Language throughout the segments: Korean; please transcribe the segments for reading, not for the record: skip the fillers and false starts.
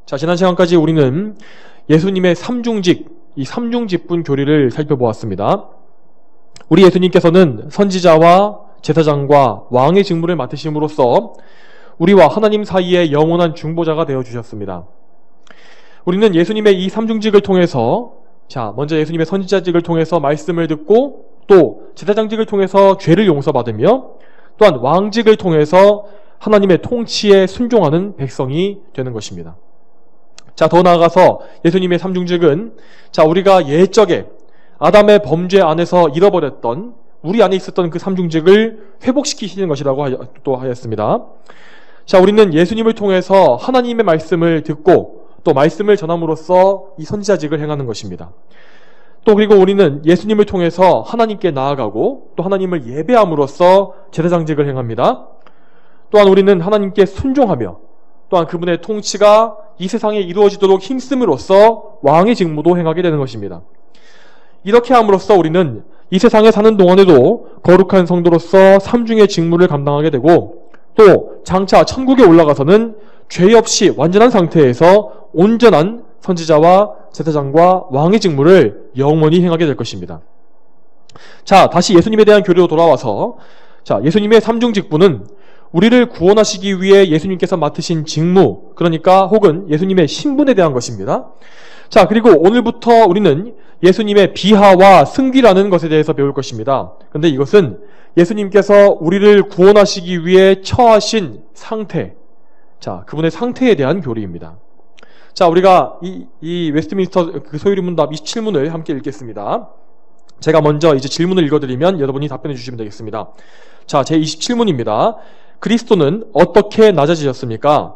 자, 지난 시간까지 우리는 예수님의 삼중직, 이 삼중직분 교리를 살펴보았습니다. 우리 예수님께서는 선지자와 제사장과 왕의 직무를 맡으심으로써 우리와 하나님 사이의 영원한 중보자가 되어주셨습니다. 우리는 예수님의 이 삼중직을 통해서 먼저 예수님의 선지자직을 통해서 말씀을 듣고 또 제사장직을 통해서 죄를 용서받으며 또한 왕직을 통해서 하나님의 통치에 순종하는 백성이 되는 것입니다. 더 나아가서 예수님의 삼중직은 우리가 옛적에 아담의 범죄 안에서 잃어버렸던 우리 안에 있었던 그 삼중직을 회복시키시는 것이라고 또 하였습니다. 우리는 예수님을 통해서 하나님의 말씀을 듣고 또 말씀을 전함으로써 이 선지자직을 행하는 것입니다. 또 그리고 우리는 예수님을 통해서 하나님께 나아가고 또 하나님을 예배함으로써 제사장직을 행합니다. 또한 우리는 하나님께 순종하며 또한 그분의 통치가 이 세상에 이루어지도록 힘쓰므로써 왕의 직무도 행하게 되는 것입니다. 이렇게 함으로써 우리는 이 세상에 사는 동안에도 거룩한 성도로서 삼중의 직무를 감당하게 되고 또 장차 천국에 올라가서는 죄 없이 완전한 상태에서 온전한 선지자와 제사장과 왕의 직무를 영원히 행하게 될 것입니다. 다시 예수님에 대한 교리로 돌아와서 예수님의 삼중직분은 우리를 구원하시기 위해 예수님께서 맡으신 직무, 그러니까 혹은 예수님의 신분에 대한 것입니다. 그리고 오늘부터 우리는 예수님의 비하와 승귀라는 것에 대해서 배울 것입니다. 그런데 이것은 예수님께서 우리를 구원하시기 위해 처하신 상태, 그분의 상태에 대한 교리입니다. 우리가 이 웨스트민스터 그 소유리 문답 27문을 함께 읽겠습니다. 제가 먼저 이제 질문을 읽어드리면 여러분이 답변해 주시면 되겠습니다. 제 27문입니다. 그리스도는 어떻게 낮아지셨습니까?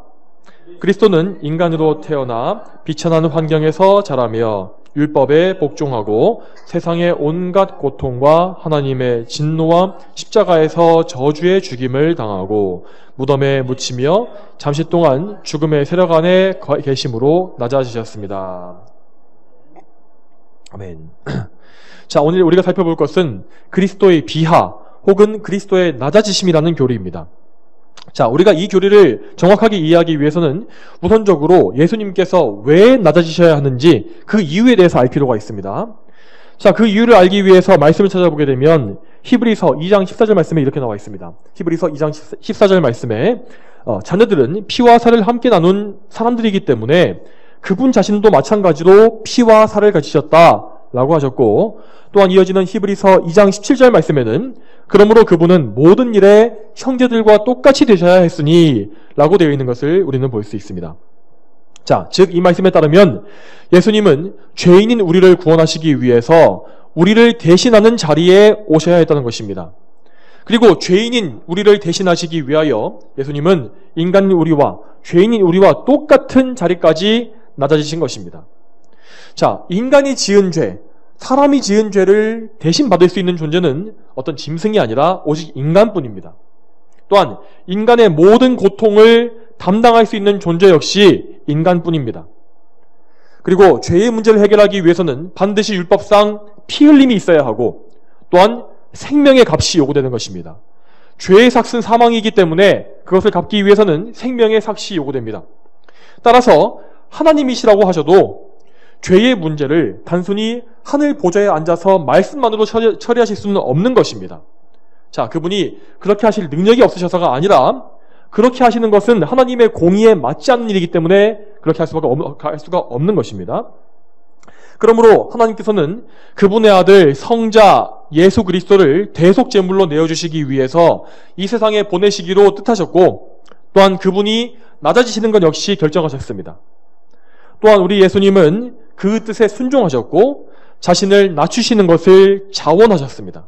그리스도는 인간으로 태어나 비천한 환경에서 자라며 율법에 복종하고 세상의 온갖 고통과 하나님의 진노와 십자가에서 저주의 죽임을 당하고 무덤에 묻히며 잠시 동안 죽음의 세력 안에 계심으로 낮아지셨습니다. 아멘. 오늘 우리가 살펴볼 것은 그리스도의 비하 혹은 그리스도의 낮아지심이라는 교리입니다. 우리가 이 교리를 정확하게 이해하기 위해서는 우선적으로 예수님께서 왜 낮아지셔야 하는지 그 이유에 대해서 알 필요가 있습니다. 그 이유를 알기 위해서 말씀을 찾아보게 되면 히브리서 2장 14절 말씀에 이렇게 나와 있습니다. 히브리서 2장 14절 말씀에 자녀들은 피와 살을 함께 나눈 사람들이기 때문에 그분 자신도 마찬가지로 피와 살을 가지셨다라고 하셨고, 또한 이어지는 히브리서 2장 17절 말씀에는 그러므로 그분은 모든 일에 형제들과 똑같이 되셔야 했으니 라고 되어 있는 것을 우리는 볼 수 있습니다. 즉 이 말씀에 따르면 예수님은 죄인인 우리를 구원하시기 위해서 우리를 대신하는 자리에 오셔야 했다는 것입니다. 그리고 죄인인 우리를 대신하시기 위하여 예수님은 인간인 우리와 죄인인 우리와 똑같은 자리까지 낮아지신 것입니다. 인간이 지은 죄, 사람이 지은 죄를 대신 받을 수 있는 존재는 어떤 짐승이 아니라 오직 인간뿐입니다. 또한 인간의 모든 고통을 담당할 수 있는 존재 역시 인간뿐입니다. 그리고 죄의 문제를 해결하기 위해서는 반드시 율법상 피 흘림이 있어야 하고 또한 생명의 값이 요구되는 것입니다. 죄의 삭은 사망이기 때문에 그것을 갚기 위해서는 생명의 삭이 요구됩니다. 따라서 하나님이시라고 하셔도 죄의 문제를 단순히 하늘 보좌에 앉아서 말씀만으로 처리하실 수는 없는 것입니다. 그분이 그렇게 하실 능력이 없으셔서가 아니라 그렇게 하시는 것은 하나님의 공의에 맞지 않는 일이기 때문에 그렇게 할 수가 없는 것입니다. 그러므로 하나님께서는 그분의 아들 성자 예수 그리스도를 대속제물로 내어주시기 위해서 이 세상에 보내시기로 뜻하셨고 또한 그분이 낮아지시는 것 역시 결정하셨습니다. 또한 우리 예수님은 그 뜻에 순종하셨고 자신을 낮추시는 것을 자원하셨습니다.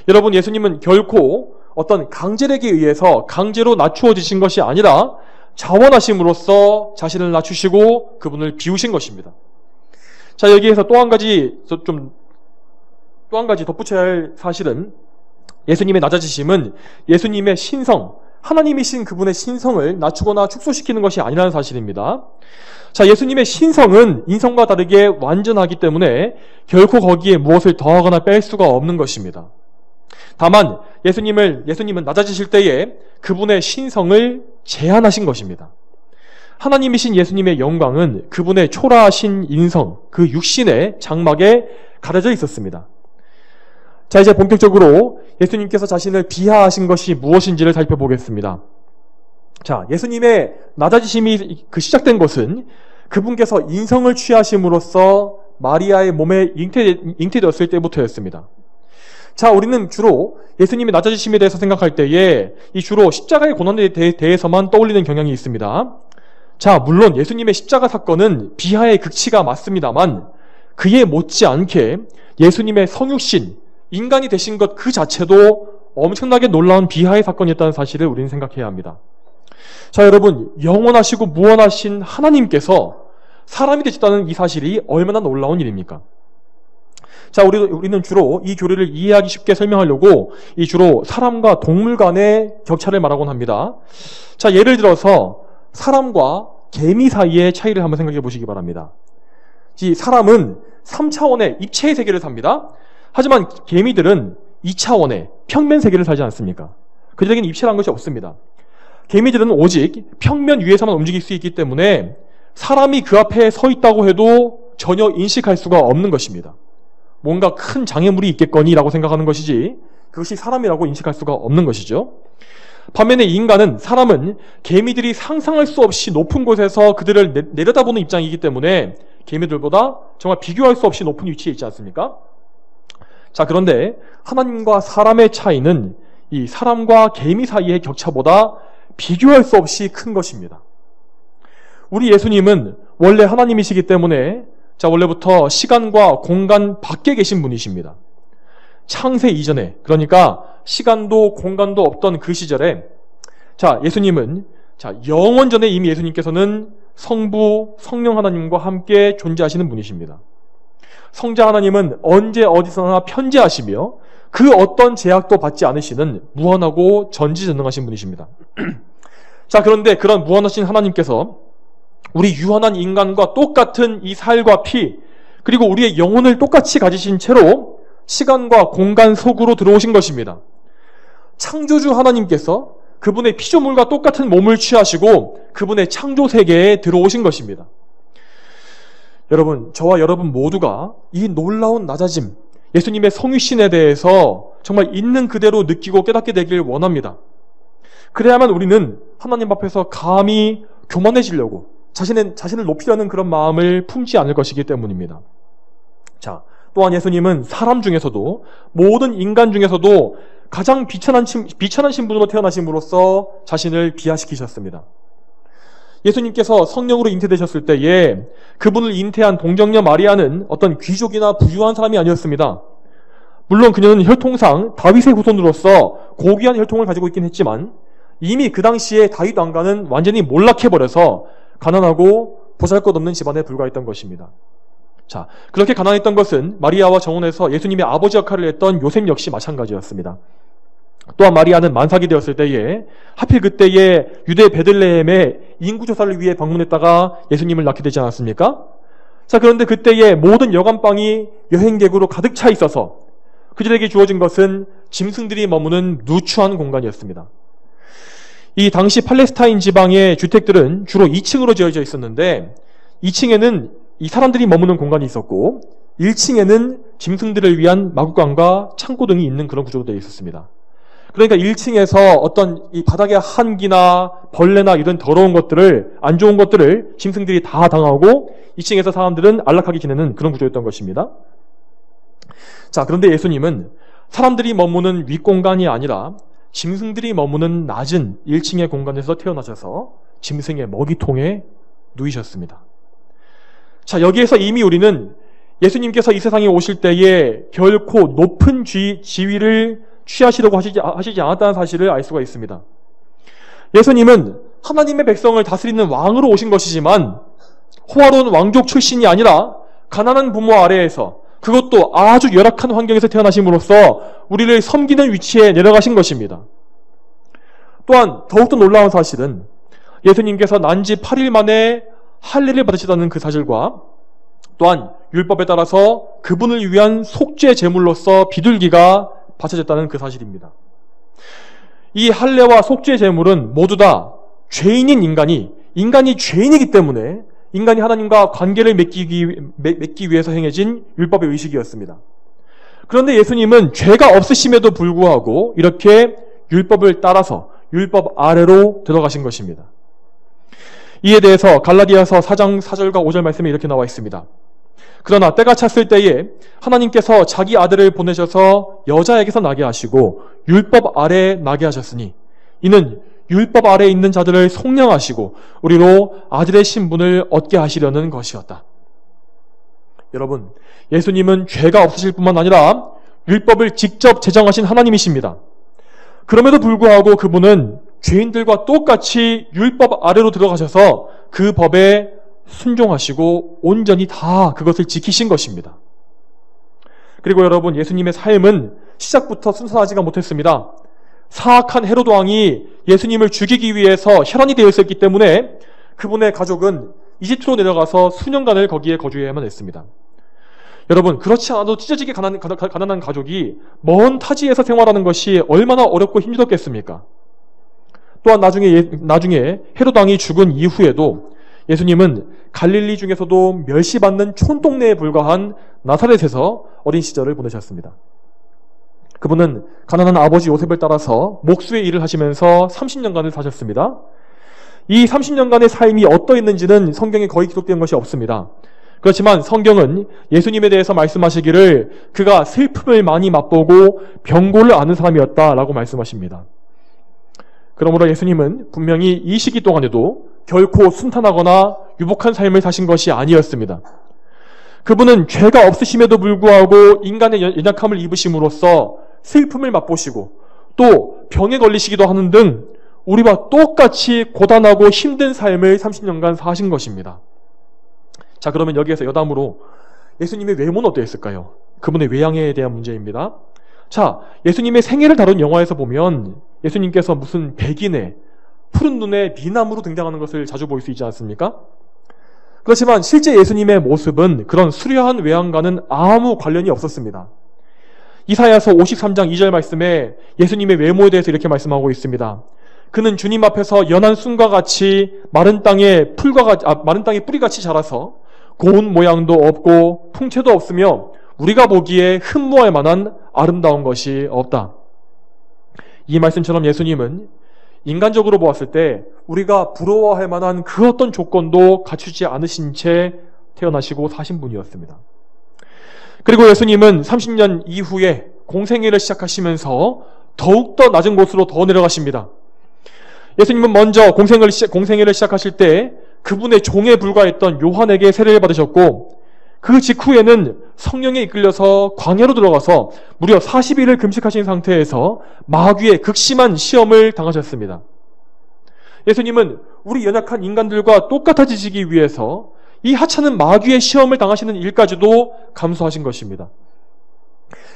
여러분, 예수님은 결코 어떤 강제력에 의해서 강제로 낮추어지신 것이 아니라 자원하심으로써 자신을 낮추시고 그분을 비우신 것입니다. 여기에서 또 한 가지 덧붙여야 할 사실은 예수님의 낮아지심은 예수님의 신성, 하나님이신 그분의 신성을 낮추거나 축소시키는 것이 아니라는 사실입니다. 예수님의 신성은 인성과 다르게 완전하기 때문에 결코 거기에 무엇을 더하거나 뺄 수가 없는 것입니다. 다만 예수님은 낮아지실 때에 그분의 신성을 제한하신 것입니다. 하나님이신 예수님의 영광은 그분의 초라하신 인성, 그 육신의 장막에 가려져 있었습니다. 자, 이제 본격적으로 예수님께서 자신을 비하하신 것이 무엇인지를 살펴보겠습니다. 자, 예수님의 낮아지심이 시작된 것은 그분께서 인성을 취하심으로써 마리아의 몸에 잉태되었을 때부터였습니다. 자, 우리는 주로 예수님의 낮아지심에 대해서 생각할 때에 이 주로 십자가의 고난에 대해서만 떠올리는 경향이 있습니다. 자, 물론 예수님의 십자가 사건은 비하의 극치가 맞습니다만 그에 못지않게 예수님의 성육신, 인간이 되신 것 그 자체도 엄청나게 놀라운 비하의 사건이었다는 사실을 우리는 생각해야 합니다. 자, 여러분, 영원하시고 무한하신 하나님께서 사람이 되셨다는 이 사실이 얼마나 놀라운 일입니까? 자, 우리는 주로 이 교리를 이해하기 쉽게 설명하려고 이 주로 사람과 동물 간의 격차를 말하곤 합니다. 자, 예를 들어서 사람과 개미 사이의 차이를 한번 생각해 보시기 바랍니다. 이 사람은 3차원의 입체의 세계를 삽니다. 하지만 개미들은 2차원의 평면 세계를 살지 않습니까? 그들에게는 입체라는 것이 없습니다. 개미들은 오직 평면 위에서만 움직일 수 있기 때문에 사람이 그 앞에 서 있다고 해도 전혀 인식할 수가 없는 것입니다. 뭔가 큰 장애물이 있겠거니라고 생각하는 것이지 그것이 사람이라고 인식할 수가 없는 것이죠. 반면에 사람은 개미들이 상상할 수 없이 높은 곳에서 그들을 내려다보는 입장이기 때문에 개미들보다 정말 비교할 수 없이 높은 위치에 있지 않습니까? 자, 그런데 하나님과 사람의 차이는 이 사람과 개미 사이의 격차보다 비교할 수 없이 큰 것입니다. 우리 예수님은 원래 하나님이시기 때문에 원래부터 시간과 공간 밖에 계신 분이십니다. 창세 이전에, 그러니까 시간도 공간도 없던 그 시절에 예수님은 영원전에 이미 예수님께서는 성부, 성령 하나님과 함께 존재하시는 분이십니다. 성자 하나님은 언제 어디서나 편재하시며 그 어떤 제약도 받지 않으시는 무한하고 전지전능하신 분이십니다. 자, 그런데 그런 무한하신 하나님께서 우리 유한한 인간과 똑같은 이 살과 피, 그리고 우리의 영혼을 똑같이 가지신 채로 시간과 공간 속으로 들어오신 것입니다. 창조주 하나님께서 그분의 피조물과 똑같은 몸을 취하시고 그분의 창조 세계에 들어오신 것입니다. 여러분, 저와 여러분 모두가 이 놀라운 낮아짐, 예수님의 성육신에 대해서 정말 있는 그대로 느끼고 깨닫게 되길 원합니다. 그래야만 우리는 하나님 앞에서 감히 교만해지려고 자신을 높이려는 그런 마음을 품지 않을 것이기 때문입니다. 자, 또한 예수님은 사람 중에서도, 모든 인간 중에서도 가장 비천한 신분으로 태어나심으로써 자신을 비하시키셨습니다. 예수님께서 성령으로 잉태되셨을 때에 그분을 잉태한 동정녀 마리아는 어떤 귀족이나 부유한 사람이 아니었습니다. 물론 그녀는 혈통상 다윗의 후손으로서 고귀한 혈통을 가지고 있긴 했지만 이미 그 당시에 다윗 왕가는 완전히 몰락해버려서 가난하고 보잘것없는 집안에 불과했던 것입니다. 자, 그렇게 가난했던 것은 마리아와 정혼해서 예수님의 아버지 역할을 했던 요셉 역시 마찬가지였습니다. 또한 마리아는 만삭이 되었을 때에 하필 그때에 유대 베들레헴에 인구조사를 위해 방문했다가 예수님을 낳게 되지 않았습니까? 자, 그런데 그때에 모든 여관방이 여행객으로 가득 차 있어서 그들에게 주어진 것은 짐승들이 머무는 누추한 공간이었습니다. 이 당시 팔레스타인 지방의 주택들은 주로 2층으로 지어져 있었는데 2층에는 이 사람들이 머무는 공간이 있었고 1층에는 짐승들을 위한 마구간과 창고 등이 있는 그런 구조로 되어 있었습니다. 그러니까 1층에서 어떤 이 바닥의 한기나 벌레나 이런 더러운 것들을, 안 좋은 것들을 짐승들이 다 당하고 2층에서 사람들은 안락하게 지내는 그런 구조였던 것입니다. 자, 그런데 예수님은 사람들이 머무는 윗공간이 아니라 짐승들이 머무는 낮은 1층의 공간에서 태어나셔서 짐승의 먹이통에 누이셨습니다. 자, 여기에서 이미 우리는 예수님께서 이 세상에 오실 때에 결코 높은 지위를 취하시려고 하시지 않았다는 사실을 알 수가 있습니다. 예수님은 하나님의 백성을 다스리는 왕으로 오신 것이지만 호화로운 왕족 출신이 아니라 가난한 부모 아래에서, 그것도 아주 열악한 환경에서 태어나심으로써 우리를 섬기는 위치에 내려가신 것입니다. 또한 더욱더 놀라운 사실은 예수님께서 난 지 8일 만에 할례를 받으시다는 그 사실과 또한 율법에 따라서 그분을 위한 속죄 제물로서 비둘기가 바쳐졌다는 그 사실입니다. 이 할례와 속죄 제물은 모두 다 죄인인 인간이 인간이 죄인이기 때문에 인간이 하나님과 관계를 맺기 위해서 행해진 율법의 의식이었습니다. 그런데 예수님은 죄가 없으심에도 불구하고 이렇게 율법을 따라서 율법 아래로 들어가신 것입니다. 이에 대해서 갈라디아서 4장 4절과 5절 말씀에 이렇게 나와 있습니다. 그러나 때가 찼을 때에 하나님께서 자기 아들을 보내셔서 여자에게서 나게 하시고 율법 아래에 나게 하셨으니 이는 율법 아래에 있는 자들을 속량하시고 우리로 아들의 신분을 얻게 하시려는 것이었다. 여러분, 예수님은 죄가 없으실 뿐만 아니라 율법을 직접 제정하신 하나님이십니다. 그럼에도 불구하고 그분은 죄인들과 똑같이 율법 아래로 들어가셔서 그 법에 순종하시고 온전히 다 그것을 지키신 것입니다. 그리고 여러분, 예수님의 삶은 시작부터 순수하지가 못했습니다. 사악한 헤로드 왕이 예수님을 죽이기 위해서 혈안이 되어 있었기 때문에 그분의 가족은 이집트로 내려가서 수년간을 거기에 거주해야만 했습니다. 여러분, 그렇지 않아도 찢어지게 가난한 가족이 먼 타지에서 생활하는 것이 얼마나 어렵고 힘들었겠습니까? 또한 나중에 헤로드 왕이 죽은 이후에도 예수님은 갈릴리 중에서도 멸시받는 촌동네에 불과한 나사렛에서 어린 시절을 보내셨습니다. 그분은 가난한 아버지 요셉을 따라서 목수의 일을 하시면서 30년간을 사셨습니다. 이 30년간의 삶이 어떠했는지는 성경에 거의 기록된 것이 없습니다. 그렇지만 성경은 예수님에 대해서 말씀하시기를 그가 슬픔을 많이 맛보고 병고를 앓는 사람이었다라고 말씀하십니다. 그러므로 예수님은 분명히 이 시기 동안에도 결코 순탄하거나 유복한 삶을 사신 것이 아니었습니다. 그분은 죄가 없으심에도 불구하고 인간의 연약함을 입으심으로써 슬픔을 맛보시고 또 병에 걸리시기도 하는 등 우리와 똑같이 고단하고 힘든 삶을 30년간 사신 것입니다. 자, 그러면 여기에서 여담으로 예수님의 외모는 어떠했을까요? 그분의 외양에 대한 문제입니다. 자, 예수님의 생애를 다룬 영화에서 보면 예수님께서 무슨 백인의 푸른 눈에 미남으로 등장하는 것을 자주 볼 수 있지 않습니까? 그렇지만 실제 예수님의 모습은 그런 수려한 외양과는 아무 관련이 없었습니다. 이사야서 53장 2절 말씀에 예수님의 외모에 대해서 이렇게 말씀하고 있습니다. 그는 주님 앞에서 연한 순과 같이 마른 땅에 뿌리같이 자라서 고운 모양도 없고 풍채도 없으며 우리가 보기에 흠모할 만한 아름다운 것이 없다. 이 말씀처럼 예수님은 인간적으로 보았을 때 우리가 부러워할 만한 그 어떤 조건도 갖추지 않으신 채 태어나시고 사신 분이었습니다. 그리고 예수님은 30년 이후에 공생애를 시작하시면서 더욱더 낮은 곳으로 더 내려가십니다. 예수님은 먼저 공생애를 시작하실 때 그분의 종에 불과했던 요한에게 세례를 받으셨고 그 직후에는 성령에 이끌려서 광야로 들어가서 무려 40일을 금식하신 상태에서 마귀의 극심한 시험을 당하셨습니다. 예수님은 우리 연약한 인간들과 똑같아지시기 위해서 이 하찮은 마귀의 시험을 당하시는 일까지도 감수하신 것입니다.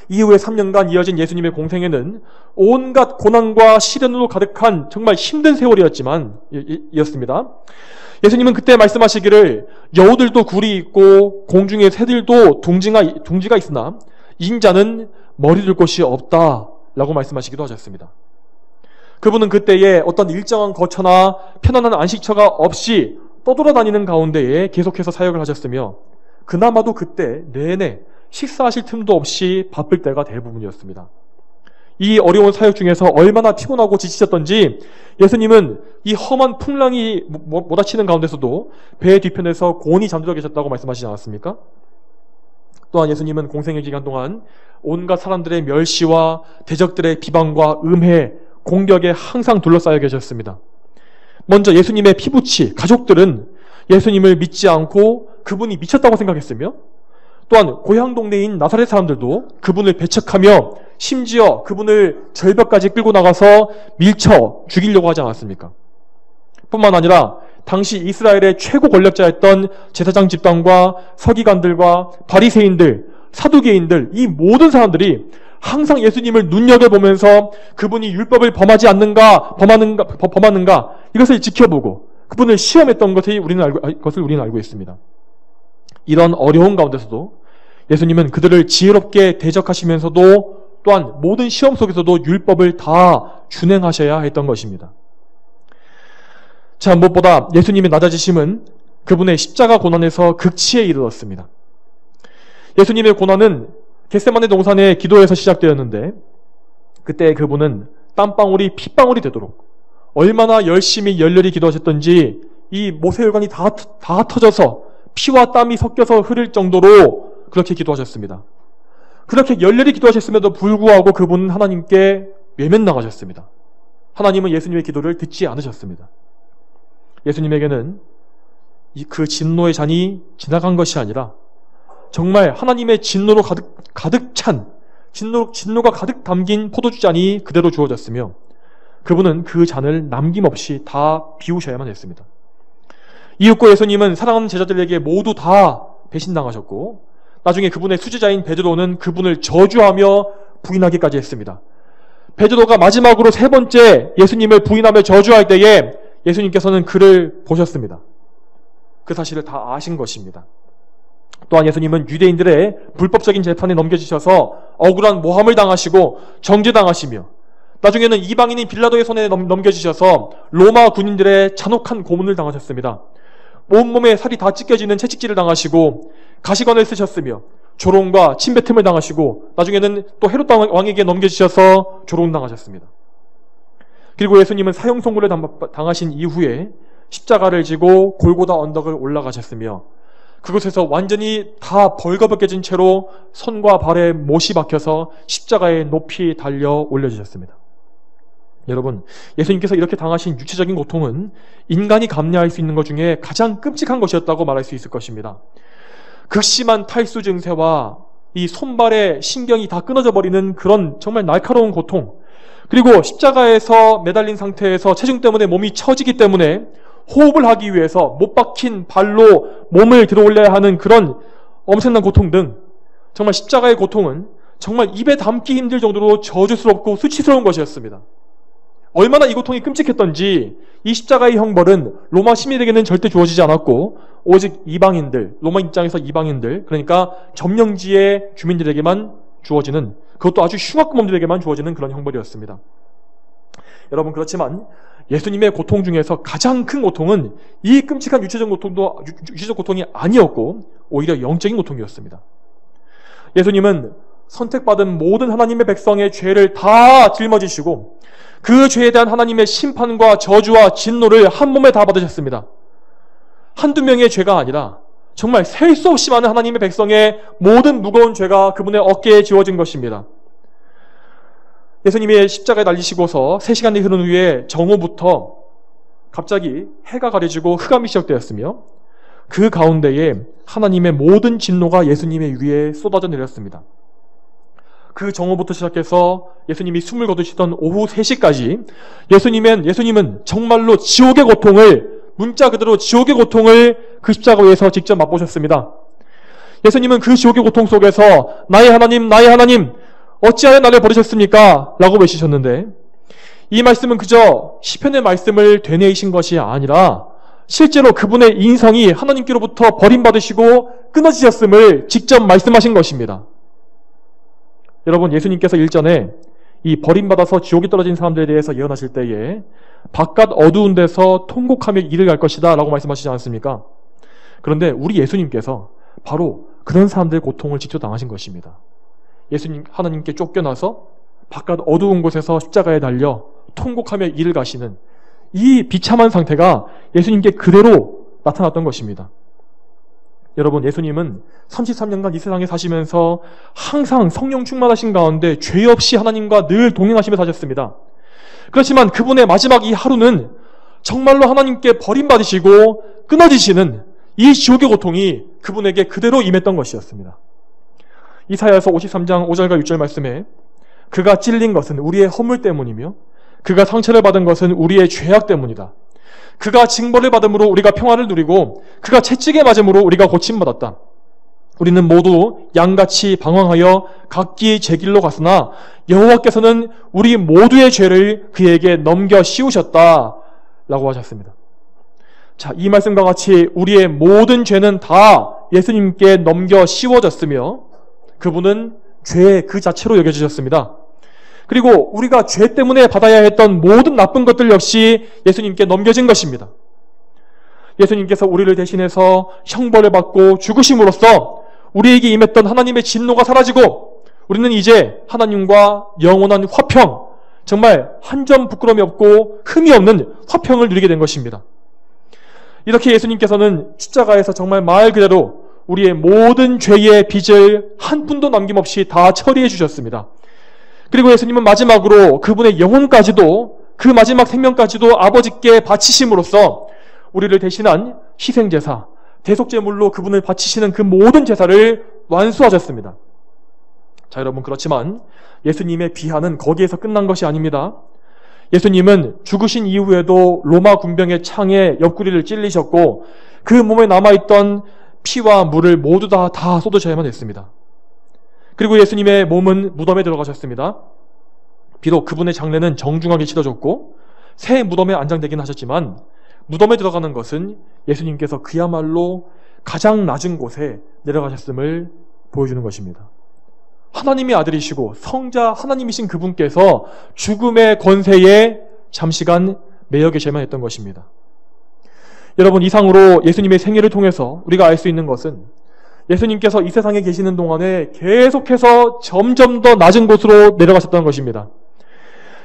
이후에 3년간 이어진 예수님의 공생애는 온갖 고난과 시련으로 가득한 정말 힘든 세월이었습니다. 예수님은 그때 말씀하시기를 여우들도 굴이 있고 공중의 새들도 둥지가 있으나 인자는 머리 둘 곳이 없다 라고 말씀하시기도 하셨습니다. 그분은 그때에 어떤 일정한 거처나 편안한 안식처가 없이 떠돌아다니는 가운데에 계속해서 사역을 하셨으며 그나마도 그때 내내 식사하실 틈도 없이 바쁠 때가 대부분이었습니다. 이 어려운 사역 중에서 얼마나 피곤하고 지치셨던지 예수님은 이 험한 풍랑이 몰아치는 가운데서도 배 뒤편에서 곤히 잠들어 계셨다고 말씀하시지 않았습니까? 또한 예수님은 공생애 기간 동안 온갖 사람들의 멸시와 대적들의 비방과 음해, 공격에 항상 둘러싸여 계셨습니다. 먼저 예수님의 피부치, 가족들은 예수님을 믿지 않고 그분이 미쳤다고 생각했으며 또한 고향 동네인 나사렛 사람들도 그분을 배척하며 심지어 그분을 절벽까지 끌고 나가서 밀쳐 죽이려고 하지 않았습니까? 뿐만 아니라 당시 이스라엘의 최고 권력자였던 제사장 집단과 서기관들과 바리새인들, 사두개인들 이 모든 사람들이 항상 예수님을 눈여겨보면서 그분이 율법을 범하는가 이것을 지켜보고 그분을 시험했던 것을 우리는 알고 있습니다. 이런 어려운 가운데서도 예수님은 그들을 지혜롭게 대적하시면서도 또한 모든 시험 속에서도 율법을 다 준행하셔야 했던 것입니다. 자, 무엇보다 예수님의 낮아지심은 그분의 십자가 고난에서 극치에 이르렀습니다. 예수님의 고난은 겟세마네 동산의 기도에서 시작되었는데 그때 그분은 땀방울이 핏방울이 되도록 얼마나 열심히 열렬히 기도하셨던지 이 모세혈관이 다 터져서 피와 땀이 섞여서 흐를 정도로 그렇게 기도하셨습니다. 그렇게 열렬히 기도하셨음에도 불구하고 그분은 하나님께 외면 나가셨습니다. 하나님은 예수님의 기도를 듣지 않으셨습니다. 예수님에게는 그 진노의 잔이 지나간 것이 아니라 정말 하나님의 진노로 가득 찬 진노가 가득 담긴 포도주 잔이 그대로 주어졌으며 그분은 그 잔을 남김없이 다 비우셔야만 했습니다. 이윽고 예수님은 사랑하는 제자들에게 모두 다 배신당하셨고 나중에 그분의 수제자인 베드로는 그분을 저주하며 부인하기까지 했습니다. 베드로가 마지막으로 세 번째 예수님을 부인하며 저주할 때에 예수님께서는 그를 보셨습니다. 그 사실을 다 아신 것입니다. 또한 예수님은 유대인들의 불법적인 재판에 넘겨지셔서 억울한 모함을 당하시고 정죄당하시며 나중에는 이방인인 빌라도의 손에 넘겨지셔서 로마 군인들의 잔혹한 고문을 당하셨습니다. 온몸에 살이 다 찢겨지는 채찍질을 당하시고 가시관을 쓰셨으며 조롱과 침뱉음을 당하시고 나중에는 또 헤롯 왕에게 넘겨지셔서 조롱당하셨습니다. 그리고 예수님은 사형 선고를 당하신 이후에 십자가를 지고 골고다 언덕을 올라가셨으며 그곳에서 완전히 다 벌거벗겨진 채로 손과 발에 못이 박혀서 십자가에 높이 달려 올려주셨습니다. 여러분, 예수님께서 이렇게 당하신 육체적인 고통은 인간이 감내할 수 있는 것 중에 가장 끔찍한 것이었다고 말할 수 있을 것입니다. 극심한 탈수 증세와 이 손발의 신경이 다 끊어져 버리는 그런 정말 날카로운 고통, 그리고 십자가에서 매달린 상태에서 체중 때문에 몸이 처지기 때문에 호흡을 하기 위해서 못 박힌 발로 몸을 들어올려야 하는 그런 엄청난 고통 등 정말 십자가의 고통은 정말 입에 담기 힘들 정도로 저주스럽고 수치스러운 것이었습니다. 얼마나 이 고통이 끔찍했던지 이 십자가의 형벌은 로마 시민에게는 절대 주어지지 않았고 오직 이방인들, 로마 입장에서 이방인들, 그러니까 점령지의 주민들에게만 주어지는, 그것도 아주 흉악범들에게만 주어지는 그런 형벌이었습니다. 여러분, 그렇지만 예수님의 고통 중에서 가장 큰 고통은 이 끔찍한 유체적 고통이 아니었고 오히려 영적인 고통이었습니다. 예수님은 선택받은 모든 하나님의 백성의 죄를 다 짊어지시고 그 죄에 대한 하나님의 심판과 저주와 진노를 한 몸에 다 받으셨습니다. 한두 명의 죄가 아니라 정말 셀 수 없이 많은 하나님의 백성의 모든 무거운 죄가 그분의 어깨에 지워진 것입니다. 예수님이 십자가에 달리시고서 3시간이 흐른 후에 정오부터 갑자기 해가 가려지고 흑암이 시작되었으며 그 가운데에 하나님의 모든 진노가 예수님의 위에 쏟아져 내렸습니다. 그 정오부터 시작해서 예수님이 숨을 거두시던 오후 3시까지 예수님은 정말로 지옥의 고통을, 문자 그대로 지옥의 고통을 그 십자가 위에서 직접 맛보셨습니다. 예수님은 그 지옥의 고통 속에서 나의 하나님, 나의 하나님, 어찌하여 나를 버리셨습니까? 라고 외치셨는데 이 말씀은 그저 시편의 말씀을 되뇌이신 것이 아니라 실제로 그분의 인성이 하나님께로부터 버림받으시고 끊어지셨음을 직접 말씀하신 것입니다. 여러분, 예수님께서 일전에 이 버림받아서 지옥에 떨어진 사람들에 대해서 예언하실 때에 바깥 어두운 데서 통곡하며 이를 갈 것이다 라고 말씀하시지 않습니까? 그런데 우리 예수님께서 바로 그런 사람들의 고통을 직접 당하신 것입니다. 예수님, 하나님께 쫓겨나서 바깥 어두운 곳에서 십자가에 달려 통곡하며 이를 가시는 이 비참한 상태가 예수님께 그대로 나타났던 것입니다. 여러분, 예수님은 33년간 이 세상에 사시면서 항상 성령 충만하신 가운데 죄 없이 하나님과 늘 동행하시며 사셨습니다. 그렇지만 그분의 마지막 이 하루는 정말로 하나님께 버림받으시고 끊어지시는 이 지옥의 고통이 그분에게 그대로 임했던 것이었습니다. 이사야서 53장 5절과 6절 말씀에 그가 찔린 것은 우리의 허물 때문이며 그가 상처를 받은 것은 우리의 죄악 때문이다. 그가 징벌을 받음으로 우리가 평화를 누리고 그가 채찍에 맞음으로 우리가 고침받았다. 우리는 모두 양같이 방황하여 각기 제 길로 갔으나 여호와께서는 우리 모두의 죄를 그에게 넘겨 씌우셨다 라고 하셨습니다. 자, 이 말씀과 같이 우리의 모든 죄는 다 예수님께 넘겨 씌워졌으며 그분은 죄 그 자체로 여겨지셨습니다. 그리고 우리가 죄 때문에 받아야 했던 모든 나쁜 것들 역시 예수님께 넘겨진 것입니다. 예수님께서 우리를 대신해서 형벌을 받고 죽으심으로써 우리에게 임했던 하나님의 진노가 사라지고 우리는 이제 하나님과 영원한 화평, 정말 한 점 부끄러움이 없고 흠이 없는 화평을 누리게 된 것입니다. 이렇게 예수님께서는 십자가에서 정말 말 그대로 우리의 모든 죄의 빚을 한 푼도 남김없이 다 처리해 주셨습니다. 그리고 예수님은 마지막으로 그분의 영혼까지도, 그 마지막 생명까지도 아버지께 바치심으로써 우리를 대신한 희생제사, 대속제물로 그분을 바치시는 그 모든 제사를 완수하셨습니다. 자, 여러분, 그렇지만 예수님의 비하는 거기에서 끝난 것이 아닙니다. 예수님은 죽으신 이후에도 로마 군병의 창에 옆구리를 찔리셨고 그 몸에 남아있던 피와 물을 모두 다 쏟으셔야만 했습니다. 그리고 예수님의 몸은 무덤에 들어가셨습니다. 비록 그분의 장례는 정중하게 치러졌고 새 무덤에 안장되긴 하셨지만 무덤에 들어가는 것은 예수님께서 그야말로 가장 낮은 곳에 내려가셨음을 보여주는 것입니다. 하나님의 아들이시고 성자 하나님이신 그분께서 죽음의 권세에 잠시간 매여 계셔야만 했던 것입니다. 여러분, 이상으로 예수님의 생애를 통해서 우리가 알 수 있는 것은 예수님께서 이 세상에 계시는 동안에 계속해서 점점 더 낮은 곳으로 내려가셨다는 것입니다.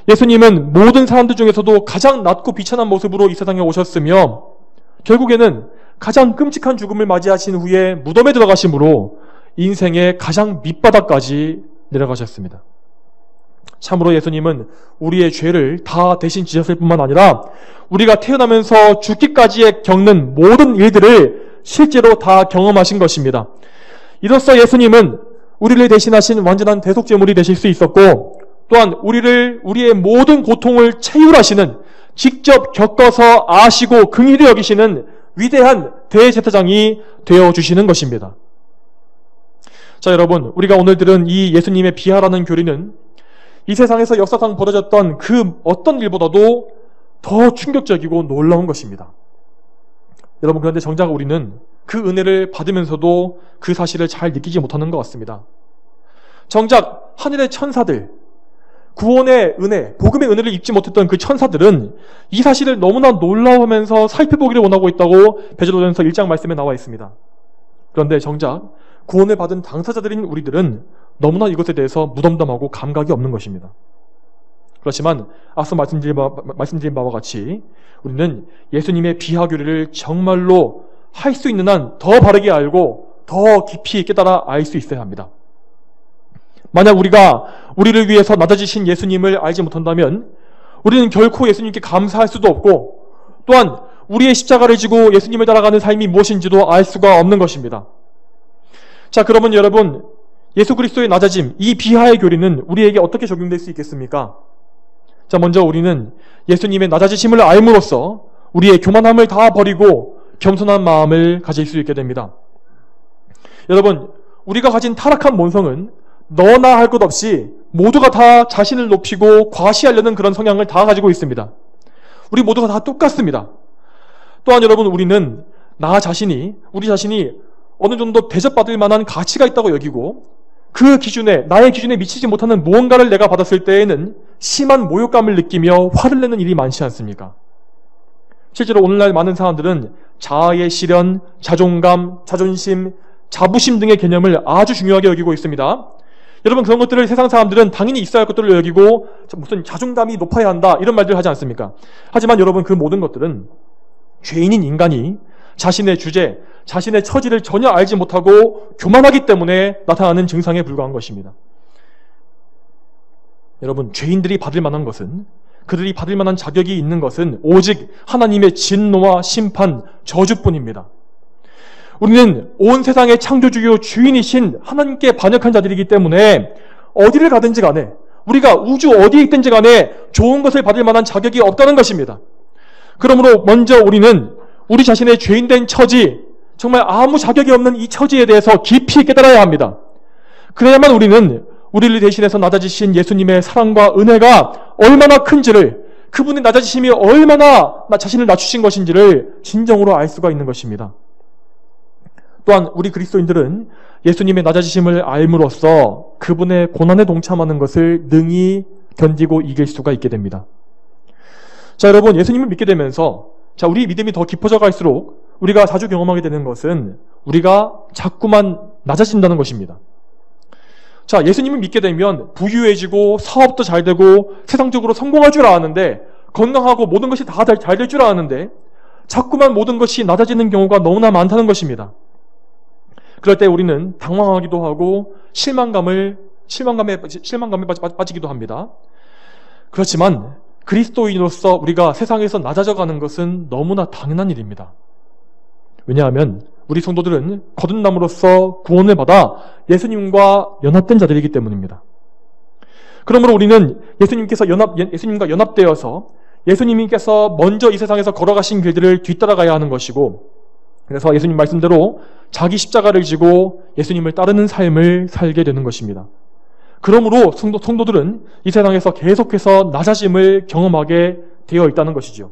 예수님은 모든 사람들 중에서도 가장 낮고 비천한 모습으로 이 세상에 오셨으며 결국에는 가장 끔찍한 죽음을 맞이하신 후에 무덤에 들어가심으로 인생의 가장 밑바닥까지 내려가셨습니다. 참으로 예수님은 우리의 죄를 다 대신 지셨을 뿐만 아니라 우리가 태어나면서 죽기까지에 겪는 모든 일들을 실제로 다 경험하신 것입니다. 이로써 예수님은 우리를 대신하신 완전한 대속제물이 되실 수 있었고 또한 우리의 모든 고통을 체휼하시는, 직접 겪어서 아시고 긍휼히 여기시는 위대한 대제사장이 되어주시는 것입니다. 자, 여러분, 우리가 오늘 들은 이 예수님의 비하라는 교리는 이 세상에서 역사상 벌어졌던 그 어떤 일보다도 더 충격적이고 놀라운 것입니다. 여러분, 그런데 정작 우리는 그 은혜를 받으면서도 그 사실을 잘 느끼지 못하는 것 같습니다. 정작 하늘의 천사들, 구원의 은혜, 복음의 은혜를 입지 못했던 그 천사들은 이 사실을 너무나 놀라워하면서 살펴보기를 원하고 있다고 베드로전서 1장 말씀에 나와 있습니다. 그런데 정작 구원을 받은 당사자들인 우리들은 너무나 이것에 대해서 무덤덤하고 감각이 없는 것입니다. 그렇지만 앞서 말씀드린 바와 같이 우리는 예수님의 비하 교리를 정말로 할 수 있는 한 더 바르게 알고 더 깊이 깨달아 알 수 있어야 합니다. 만약 우리가 우리를 위해서 낮아지신 예수님을 알지 못한다면 우리는 결코 예수님께 감사할 수도 없고 또한 우리의 십자가를 지고 예수님을 따라가는 삶이 무엇인지도 알 수가 없는 것입니다. 자, 그러면 여러분, 예수 그리스도의 낮아짐, 이 비하의 교리는 우리에게 어떻게 적용될 수 있겠습니까? 자, 먼저 우리는 예수님의 낮아지심을 알므로써 우리의 교만함을 다 버리고 겸손한 마음을 가질 수 있게 됩니다. 여러분, 우리가 가진 타락한 본성은 너나 할 것 없이 모두가 다 자신을 높이고 과시하려는 그런 성향을 다 가지고 있습니다. 우리 모두가 다 똑같습니다. 또한 여러분, 우리는 우리 자신이 어느 정도 대접받을 만한 가치가 있다고 여기고 그 기준에, 나의 기준에 미치지 못하는 무언가를 내가 받았을 때에는 심한 모욕감을 느끼며 화를 내는 일이 많지 않습니까? 실제로 오늘날 많은 사람들은 자아의 실현, 자존감, 자존심, 자부심 등의 개념을 아주 중요하게 여기고 있습니다. 여러분, 그런 것들을 세상 사람들은 당연히 있어야 할 것들로 여기고 무슨 자존감이 높아야 한다 이런 말들을 하지 않습니까? 하지만 여러분, 그 모든 것들은 죄인인 인간이 자신의 주제, 자신의 처지를 전혀 알지 못하고 교만하기 때문에 나타나는 증상에 불과한 것입니다. 여러분, 죄인들이 받을 만한 것은, 그들이 받을 만한 자격이 있는 것은 오직 하나님의 진노와 심판, 저주뿐입니다. 우리는 온 세상의 창조주요 주인이신 하나님께 반역한 자들이기 때문에 어디를 가든지 간에, 우리가 우주 어디에 있든지 간에 좋은 것을 받을 만한 자격이 없다는 것입니다. 그러므로 먼저 우리는 우리 자신의 죄인된 처지, 정말 아무 자격이 없는 이 처지에 대해서 깊이 깨달아야 합니다. 그래야만 우리는 우리를 대신해서 낮아지신 예수님의 사랑과 은혜가 얼마나 큰지를, 그분의 낮아지심이 얼마나 자신을 낮추신 것인지를 진정으로 알 수가 있는 것입니다. 또한 우리 그리스도인들은 예수님의 낮아지심을 알므로써 그분의 고난에 동참하는 것을 능히 견디고 이길 수가 있게 됩니다. 자, 여러분, 예수님을 믿게 되면서 우리 믿음이 더 깊어져 갈수록 우리가 자주 경험하게 되는 것은 우리가 자꾸만 낮아진다는 것입니다. 자, 예수님을 믿게 되면 부유해지고 사업도 잘 되고 세상적으로 성공할 줄 알았는데, 건강하고 모든 것이 다 잘 될 줄 알았는데 자꾸만 모든 것이 낮아지는 경우가 너무나 많다는 것입니다. 그럴 때 우리는 당황하기도 하고 실망감에 빠지기도 합니다. 그렇지만 그리스도인으로서 우리가 세상에서 낮아져가는 것은 너무나 당연한 일입니다. 왜냐하면 우리 성도들은 거듭남으로써 구원을 받아 예수님과 연합된 자들이기 때문입니다. 그러므로 우리는 예수님과 연합되어서 예수님께서 먼저 이 세상에서 걸어가신 길들을 뒤따라가야 하는 것이고, 그래서 예수님 말씀대로 자기 십자가를 지고 예수님을 따르는 삶을 살게 되는 것입니다. 그러므로 성도들은 이 세상에서 계속해서 낮아짐을 경험하게 되어 있다는 것이죠.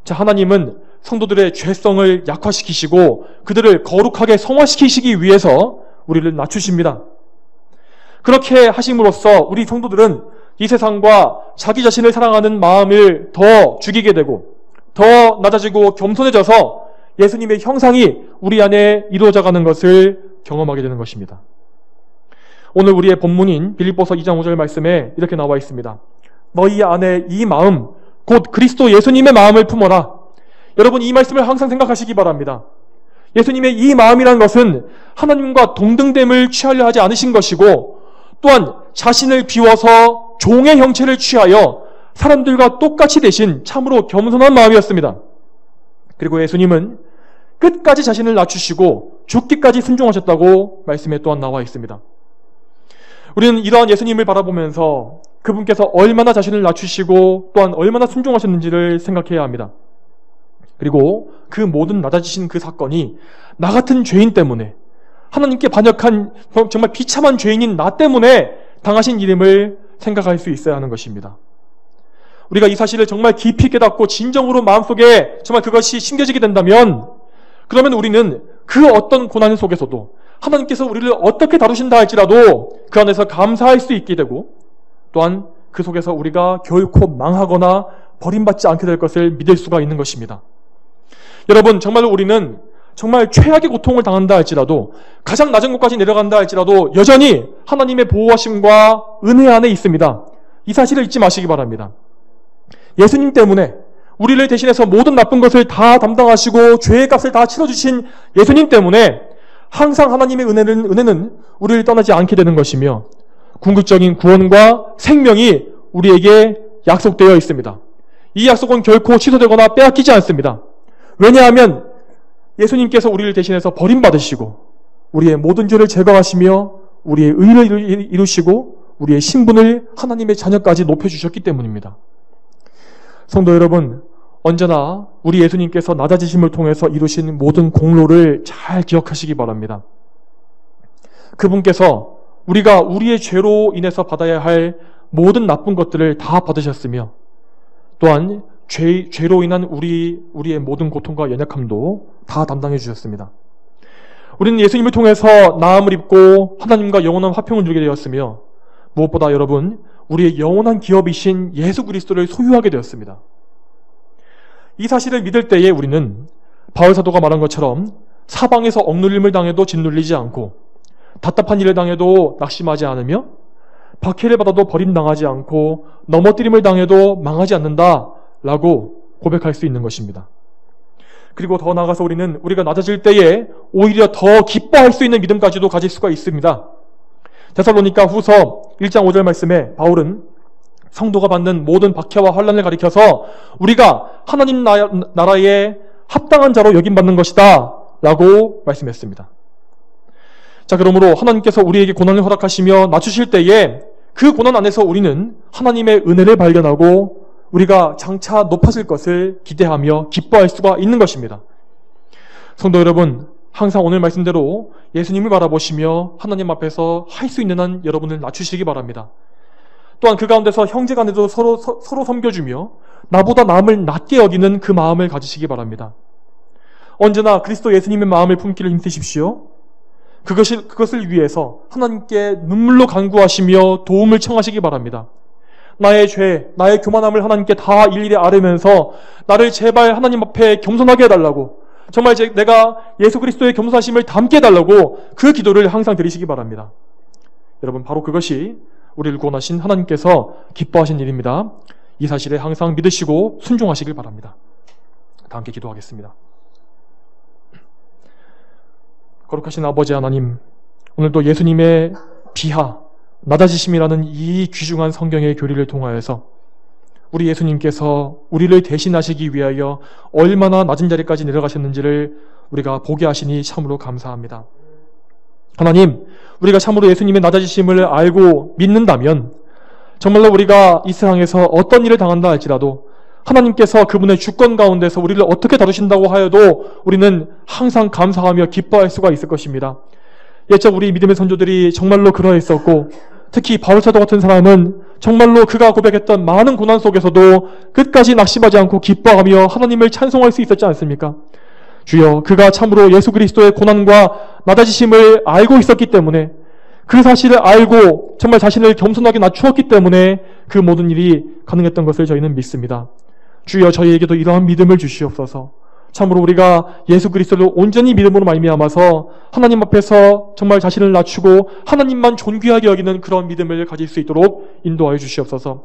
자, 하나님은 성도들의 죄성을 약화시키시고 그들을 거룩하게 성화시키시기 위해서 우리를 낮추십니다. 그렇게 하심으로써 우리 성도들은 이 세상과 자기 자신을 사랑하는 마음을 더 죽이게 되고 더 낮아지고 겸손해져서 예수님의 형상이 우리 안에 이루어져가는 것을 경험하게 되는 것입니다. 오늘 우리의 본문인 빌립보서 2장 5절 말씀에 이렇게 나와 있습니다. 너희 안에 이 마음 곧 그리스도 예수님의 마음을 품어라. 여러분, 이 말씀을 항상 생각하시기 바랍니다. 예수님의 이 마음이라는 것은 하나님과 동등됨을 취하려 하지 않으신 것이고, 또한 자신을 비워서 종의 형체를 취하여 사람들과 똑같이 되신 참으로 겸손한 마음이었습니다. 그리고 예수님은 끝까지 자신을 낮추시고 죽기까지 순종하셨다고 말씀에 또한 나와 있습니다. 우리는 이러한 예수님을 바라보면서 그분께서 얼마나 자신을 낮추시고 또한 얼마나 순종하셨는지를 생각해야 합니다. 그리고 그 모든 낮아지신 그 사건이 나 같은 죄인 때문에, 하나님께 반역한 정말 비참한 죄인인 나 때문에 당하신 일임을 생각할 수 있어야 하는 것입니다. 우리가 이 사실을 정말 깊이 깨닫고 진정으로 마음속에 정말 그것이 심겨지게 된다면, 그러면 우리는 그 어떤 고난 속에서도 하나님께서 우리를 어떻게 다루신다 할지라도 그 안에서 감사할 수 있게 되고, 또한 그 속에서 우리가 결코 망하거나 버림받지 않게 될 것을 믿을 수가 있는 것입니다. 여러분, 정말로 우리는 정말 최악의 고통을 당한다 할지라도, 가장 낮은 곳까지 내려간다 할지라도 여전히 하나님의 보호하심과 은혜 안에 있습니다. 이 사실을 잊지 마시기 바랍니다. 예수님 때문에 우리를 대신해서 모든 나쁜 것을 다 담당하시고 죄의 값을 다 치러주신 예수님 때문에 항상 하나님의 은혜는 우리를 떠나지 않게 되는 것이며, 궁극적인 구원과 생명이 우리에게 약속되어 있습니다. 이 약속은 결코 취소되거나 빼앗기지 않습니다. 왜냐하면 예수님께서 우리를 대신해서 버림받으시고 우리의 모든 죄를 제거하시며 우리의 의를 이루시고 우리의 신분을 하나님의 자녀까지 높여주셨기 때문입니다. 성도 여러분, 언제나 우리 예수님께서 낮아지심을 통해서 이루신 모든 공로를 잘 기억하시기 바랍니다. 그분께서 우리가 우리의 죄로 인해서 받아야 할 모든 나쁜 것들을 다 받으셨으며, 또한 죄로 인한 우리의 모든 고통과 연약함도 다 담당해 주셨습니다. 우리는 예수님을 통해서 나음을 입고 하나님과 영원한 화평을 누리게 되었으며, 무엇보다 여러분, 우리의 영원한 기업이신 예수 그리스도를 소유하게 되었습니다. 이 사실을 믿을 때에 우리는 바울 사도가 말한 것처럼 사방에서 억눌림을 당해도 짓눌리지 않고, 답답한 일을 당해도 낙심하지 않으며, 박해를 받아도 버림당하지 않고, 넘어뜨림을 당해도 망하지 않는다라고 고백할 수 있는 것입니다. 그리고 더 나아가서 우리가 낮아질 때에 오히려 더 기뻐할 수 있는 믿음까지도 가질 수가 있습니다. 데살로니가 후서 1장 5절 말씀에 바울은 성도가 받는 모든 박해와 환난을 가리켜서 우리가 하나님 나라에 합당한 자로 여김받는 것이다 라고 말씀했습니다. 자, 그러므로 하나님께서 우리에게 고난을 허락하시며 낮추실 때에 그 고난 안에서 우리는 하나님의 은혜를 발견하고 우리가 장차 높아질 것을 기대하며 기뻐할 수가 있는 것입니다. 성도 여러분, 항상 오늘 말씀대로 예수님을 바라보시며 하나님 앞에서 할 수 있는 한 여러분을 낮추시기 바랍니다. 또한 그 가운데서 형제 간에도 서로 섬겨주며 나보다 남을 낮게 여기는 그 마음을 가지시기 바랍니다. 언제나 그리스도 예수님의 마음을 품기를 힘쓰십시오. 그것을 위해서 하나님께 눈물로 간구하시며 도움을 청하시기 바랍니다. 나의 죄, 나의 교만함을 하나님께 다 일일이 아뢰면서 나를 제발 하나님 앞에 겸손하게 해달라고, 정말 내가 예수 그리스도의 겸손하심을 담게 해달라고 그 기도를 항상 드리시기 바랍니다. 여러분, 바로 그것이 우리를 구원하신 하나님께서 기뻐하신 일입니다. 이 사실에 항상 믿으시고 순종하시길 바랍니다. 다 함께 기도하겠습니다. 거룩하신 아버지 하나님, 오늘도 예수님의 비하, 낮아지심이라는 이 귀중한 성경의 교리를 통하여서 우리 예수님께서 우리를 대신하시기 위하여 얼마나 낮은 자리까지 내려가셨는지를 우리가 보게 하시니 참으로 감사합니다. 하나님, 우리가 참으로 예수님의 낮아지심을 알고 믿는다면 정말로 우리가 이 세상에서 어떤 일을 당한다 할지라도 하나님께서 그분의 주권 가운데서 우리를 어떻게 다루신다고 하여도 우리는 항상 감사하며 기뻐할 수가 있을 것입니다. 옛적 우리 믿음의 선조들이 정말로 그러했었고, 특히 바울사도 같은 사람은 정말로 그가 고백했던 많은 고난 속에서도 끝까지 낙심하지 않고 기뻐하며 하나님을 찬송할 수 있었지 않습니까? 주여, 그가 참으로 예수 그리스도의 고난과 낮아지심을 알고 있었기 때문에, 그 사실을 알고 정말 자신을 겸손하게 낮추었기 때문에 그 모든 일이 가능했던 것을 저희는 믿습니다. 주여, 저희에게도 이러한 믿음을 주시옵소서. 참으로 우리가 예수 그리스도를 온전히 믿음으로 말미암아서 하나님 앞에서 정말 자신을 낮추고 하나님만 존귀하게 여기는 그런 믿음을 가질 수 있도록 인도하여 주시옵소서.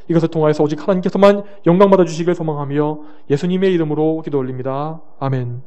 이것을 통하여서 오직 하나님께서만 영광받아 주시길 소망하며 예수님의 이름으로 기도 올립니다. 아멘.